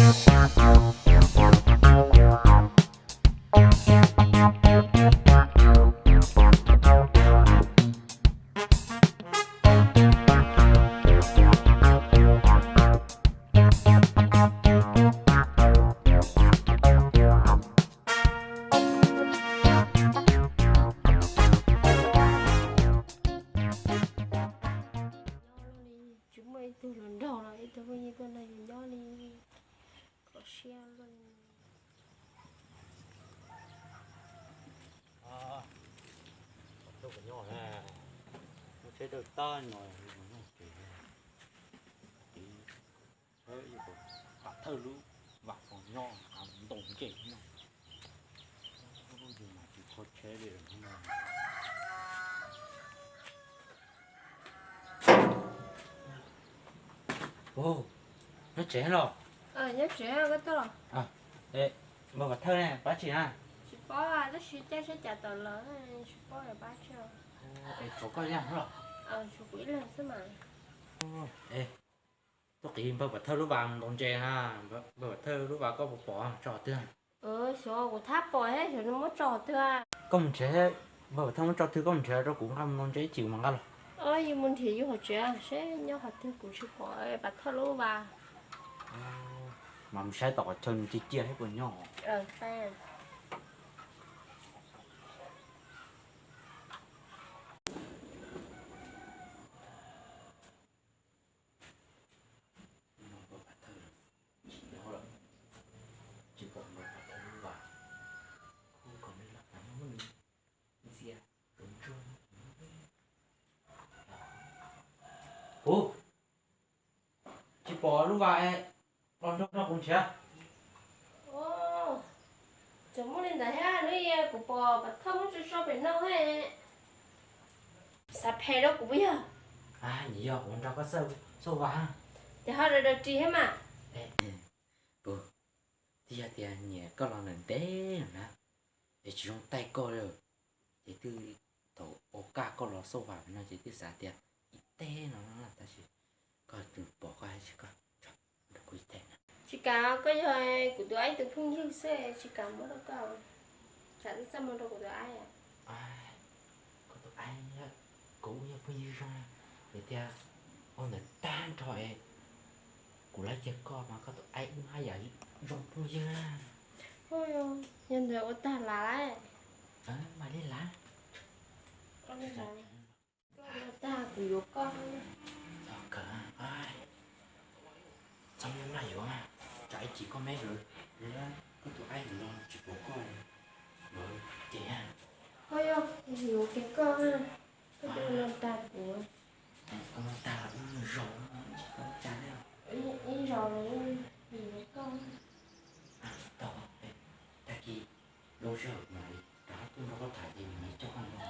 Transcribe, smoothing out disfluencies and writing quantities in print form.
chúng mày từ lần đầu này từ bây giờ con này nhỏ đi có xe luôn. Đâu có nhỏ nè, nó sẽ được to rồi, nó chỉ hơi có cả thơ lũ và còn nhỏ, tổng chỉ nó, không gì mà chỉ có chế để không mà. Ô, nó chế rồi. Nhất trẻ cái đó rồi. Ê, mà vật thơ này, bác chị à? Chị có à, nó sẽ trả tờ lớn, chị có là bác chưa? Ê, chỗ có nhang rồi. Chị quỷ lên thế mà. Ê, tôi tìm vật thơ lúc vào đồng chè ha, vật thơ lúc vào có một bỏ trò tương. Số của tháp bò hết rồi nó mất trò thưa à. Công chế, vật thơ nó cho thứ công chế nó cũng không đồng chế chịu mà ngắt rồi. Nhưng mình thì với họ trẻ sẽ nhớ họ thư của chị có bạc thơ lũ bà. Mà mình sẽ tỏ chân chỉ chia hết của nhỏ. Fan. Ủa, chị bỏ lúc vậy, con nó cũng chết. Chúng muốn lên đây ha, nó của bò bạc thơ muốn cho bên đâu hết. Sắp hè đó cũng bây giờ. Nhiều, con cho có sâu vàng. Thì họ đã được trì hết mà. Bố, thì nhẹ có lòng lần tế nè. Để chỉ trong tay cô rồi. Thì từ tổ ô ca có lọ sâu vàng nó chỉ từ xả tiền. Ít tế nó là ta chỉ có từ bỏ qua hay chỉ có được quý tế nè. Chị cả cái hồi của tụi ấy từ phương như xe chị cả mất đâu cao. Chả biết sao mất đâu của tụi ấy à. Có tụi anh cố như phương như ra. Để thì ông là tan trọi của lấy chiếc co mà có tụi anh hay giả rong phương như ra. Ôi ôi, nhân thể của ta là đấy. Mà đi lá. Con đi là ta của vô con. Cả ai trong năm nay rồi mà chạy chỉ có mấy rồi nữa có tụi anh lo chỉ có con rồi chị à Ôi ôi, hiểu cái con à. Cái tụi nó ta của con ta cũng rộng chỉ có cha đấy ý rồi này hiểu cái con. tao ta kia đâu sợ mà đó tôi nó có thải gì mà cho con nó